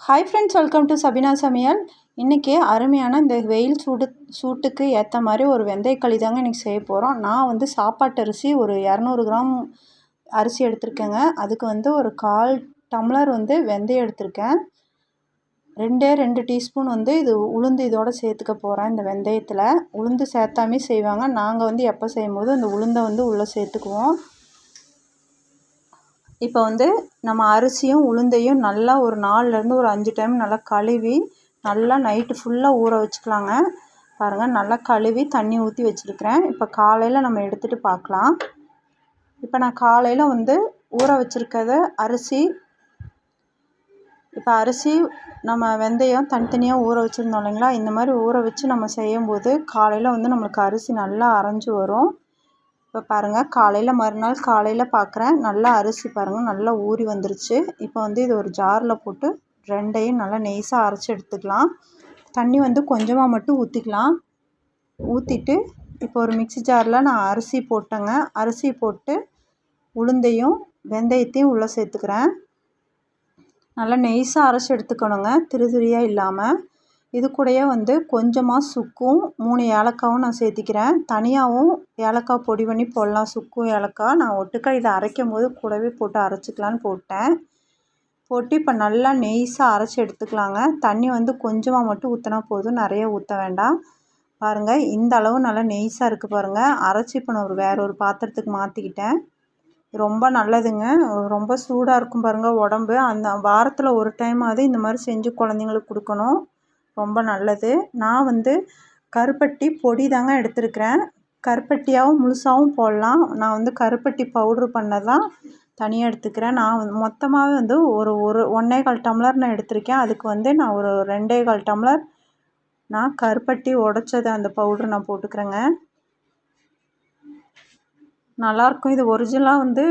Hi friends, welcome to Sabina சமையல். இன்றைக்கி அருமையான இந்த வெயில் சூட்டுக்கு ஏற்ற மாதிரி ஒரு வெந்தயக்களி தாங்க இன்றைக்கி செய்ய போகிறோம். நான் வந்து சாப்பாட்டு அரிசி ஒரு 200 கிராம் அரிசி எடுத்திருக்கேங்க. அதுக்கு வந்து ஒரு 1/4 டம்ளர் வந்து வெந்தயம் எடுத்திருக்கேன். 2 டீஸ்பூன் வந்து இது உளுந்து இதோடு சேர்த்துக்க போகிறேன். இந்த வெந்தயத்தில் உளுந்து சேர்த்தாமே செய்வாங்க. நாங்கள் வந்து எப்போ செய்யும்போது அந்த உளுந்தை வந்து உள்ளே சேர்த்துக்குவோம். இப்போ வந்து நம்ம அரிசியும் உளுந்தையும் நல்லா ஒரு 4லேருந்து ஒரு 5 டைம் நல்லா கழுவி நல்லா நைட்டு ஃபுல்லாக ஊற வச்சுக்கலாங்க. பாருங்கள், நல்லா கழுவி தண்ணி ஊற்றி வச்சுருக்கிறேன். இப்போ காலையில் நம்ம எடுத்துகிட்டு பார்க்கலாம். இப்போ நான் காலையில் வந்து ஊற வச்சுருக்கிறது அரிசி. இப்போ அரிசி நம்ம வெந்தயம் தனித்தனியாக ஊற வச்சுருந்தோம் இல்லைங்களா, இந்த மாதிரி ஊற வச்சு நம்ம செய்யும்போது காலையில் வந்து நம்மளுக்கு அரிசி நல்லா அரைஞ்சி வரும். இப்போ பாருங்கள், மறுநாள் காலையில் பார்க்குறேன், நல்லா அரிசி பாருங்கள் நல்லா ஊறி வந்துருச்சு. இப்போ வந்து இது ஒரு ஜாரில் போட்டு ரெண்டையும் நல்லா நெய்ஸாக அரைச்சி எடுத்துக்கலாம். தண்ணி வந்து கொஞ்சமாக மட்டும் ஊற்றிக்கலாம். ஊற்றிட்டு இப்போ ஒரு மிக்ஸி ஜாரில் நான் அரிசி போட்டேங்க. அரிசி போட்டு உளுந்தையும் வெந்தயத்தையும் உள்ளே சேர்த்துக்கிறேன். நல்லா நெய்ஸாக அரைச்சி எடுத்துக்கணுங்க, திரியாக இல்லாமல். இது கூடயே வந்து கொஞ்சமாக சுக்கும் 3 ஏலக்காவும் நான் சேர்த்திக்கிறேன். தனியாகவும் ஏலக்காய் பொடி பண்ணி போடலாம், சுக்கும் ஏலக்காய். நான் ஒட்டுக்காய் இதை அரைக்கும் போது கூடவே போட்டு அரைச்சிக்கலான்னு போட்டேன். போட்டு இப்போ நல்லா நெய்ஸாக அரைச்சி எடுத்துக்கலாங்க. தண்ணி வந்து கொஞ்சமாக மட்டும் ஊற்றினா போதும், நிறைய ஊற்ற வேண்டாம். பாருங்கள், இந்த அளவு நல்லா நெய்ஸாக இருக்குது பாருங்கள். அரைச்சி இப்போ நான் வேறு ஒரு பாத்திரத்துக்கு மாற்றிக்கிட்டேன். ரொம்ப நல்லதுங்க, ரொம்ப சூடாக இருக்கும் பாருங்கள் உடம்பு. அந்த வாரத்தில் ஒரு டைமாவது இந்த மாதிரி செஞ்சு குழந்தைங்களுக்கு கொடுக்கணும், ரொம்ப நல்லது. நான் வந்து கருப்பட்டி பொடி தாங்க எடுத்துருக்கிறேன். கருப்பட்டியாகவும் முழுசாகவும் போடலாம். நான் வந்து கருப்பட்டி பவுட்ரு பண்ணதான் தனியாக எடுத்துக்கிறேன். நான் மொத்தமாகவே வந்து ஒரு 1.25 டம்ளர் நான் எடுத்திருக்கேன். அதுக்கு வந்து நான் ஒரு 2.25 டம்ளர் நான் கருப்பட்டி உடைச்சது அந்த பவுட்ரு நான் போட்டுக்கிறேங்க. நல்லாயிருக்கும். இது ஒரிஜினலாக வந்து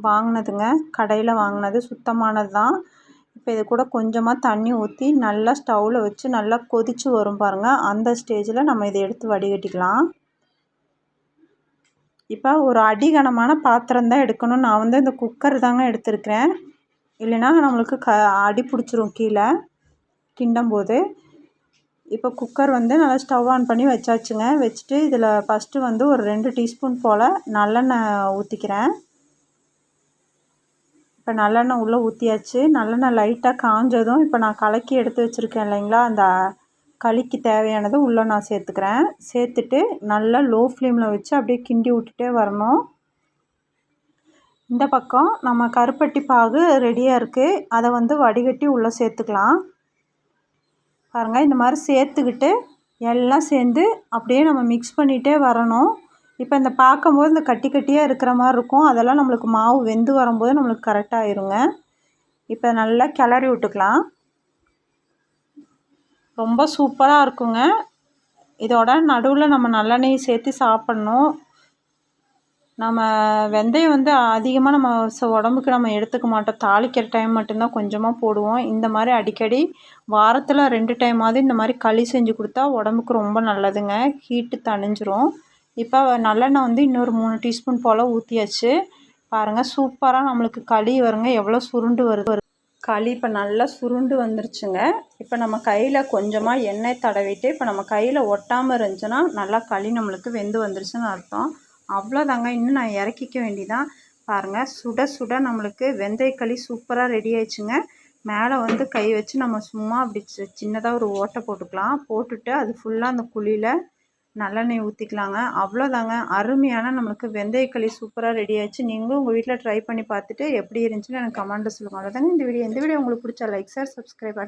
வாங்கினதுங்க, கடையில் வாங்கினது, சுத்தமானது தான். இப்போ இது கூட கொஞ்சமாக தண்ணி ஊற்றி நல்லா ஸ்டவ்வில் வச்சு நல்லா கொதித்து வரும் பாருங்கள். அந்த ஸ்டேஜில் நம்ம இதை எடுத்து வடிகட்டிக்கலாம். இப்போ ஒரு அடிகனமான பாத்திரம் தான் எடுக்கணும். நான் வந்து இந்த குக்கர் தாங்க எடுத்துருக்கிறேன், இல்லைன்னா நம்மளுக்கு அடி பிடிச்சிரும் கீழே கிண்டும் போது. இப்போ குக்கர் வந்து நல்லா ஸ்டவ் ஆன் பண்ணி வச்சாச்சுங்க. வச்சுட்டு இதில் ஃபஸ்ட்டு வந்து ஒரு 2 டீஸ்பூன் போல் நல்லெண்ணெய் ஊற்றிக்கிறேன். இப்போ நல்லெண்ணெய் உள்ளே ஊற்றியாச்சு. நல்லெண்ணெய் லைட்டாக காஞ்சதும் இப்போ நான் கலக்கி எடுத்து வச்சுருக்கேன் இல்லைங்களா, அந்த களிக்கு தேவையானது உள்ளே நான் சேர்த்துக்கிறேன். சேர்த்துட்டு நல்லா லோ ஃப்ளேமில் வச்சு அப்படியே கிண்டி விட்டுட்டே வரணும். இந்த பக்கம் நம்ம கருப்பட்டி பாகு ரெடியாக இருக்குது, அதை வந்து வடிகட்டி உள்ளே சேர்த்துக்கலாம். பாருங்கள், இந்த மாதிரி சேர்த்துக்கிட்டு எல்லாம் சேர்ந்து அப்படியே நம்ம மிக்ஸ் பண்ணிகிட்டே வரணும். இப்போ இந்த பார்க்கும்போது இந்த கட்டி கட்டியாக இருக்கிற மாதிரி இருக்கும், அதெல்லாம் நம்மளுக்கு மாவு வெந்து வரும்போது நம்மளுக்கு கரெக்டாக ஆயிருங்க. இப்போ நல்லா கிளறி விட்டுக்கலாம். ரொம்ப சூப்பராக இருக்குங்க. இதோட நடுவில் நம்ம நல்லெண்ணெய் சேர்த்து சாப்பிட்ணும். நம்ம வெந்தயம் வந்து அதிகமாக நம்ம உடம்புக்கு நம்ம எடுத்துக்க மாட்டோம், தாளிக்கிற டைம் மட்டும்தான் கொஞ்சமாக போடுவோம். இந்த மாதிரி அடிக்கடி வாரத்தில் 2 டைமாவது இந்த மாதிரி களி செஞ்சு கொடுத்தா உடம்புக்கு ரொம்ப நல்லதுங்க, ஹீட்டு தணிஞ்சிரும். இப்போ நல்லெண்ணெய் வந்து இன்னொரு 3 டீஸ்பூன் போல் ஊற்றியாச்சு. பாருங்கள், சூப்பராக நம்மளுக்கு களி வருங்க. எவ்வளோ சுருண்டு வருது களி. இப்போ நல்லா சுருண்டு வந்துருச்சுங்க. இப்போ நம்ம கையில் கொஞ்சமாக எண்ணெய் தடவிட்டு இப்போ நம்ம கையில் ஒட்டாமல் இருந்துச்சுன்னா நல்லா களி நம்மளுக்கு வெந்து வந்துருச்சுன்னு அர்த்தம். அவ்வளோதாங்க, இன்னும் நான் இறக்கிக்க வேண்டிதான். பாருங்கள், சுட சுட நம்மளுக்கு வெந்தயக்களி சூப்பராக ரெடி ஆயிடுச்சுங்க. மேலே வந்து கை வச்சு நம்ம சும்மா அப்படி சின்னதாக ஒரு ஓட்டை போட்டுக்கலாம். போட்டுட்டு அது ஃபுல்லாக அந்த குழியில் நல்லெண்ணெய் ஊற்றிக்கலாங்க. அவ்வளோதாங்க, அருமையான நம்மளுக்கு வெந்தயக்களி சூப்பராக ரெடி ஆயிடுச்சு. நீங்களும் உங்கள் வீட்டில் ட்ரை பண்ணி பார்த்துட்டு எப்படி இருந்துச்சுன்னு எனக்கு கமெண்ட்டில் சொல்லுங்கள். அவ்வளோதாங்க இந்த வீடியோ. உங்களுக்கு பிடிச்சா லைக், ஷேர், சப்ஸ்கிரைப்.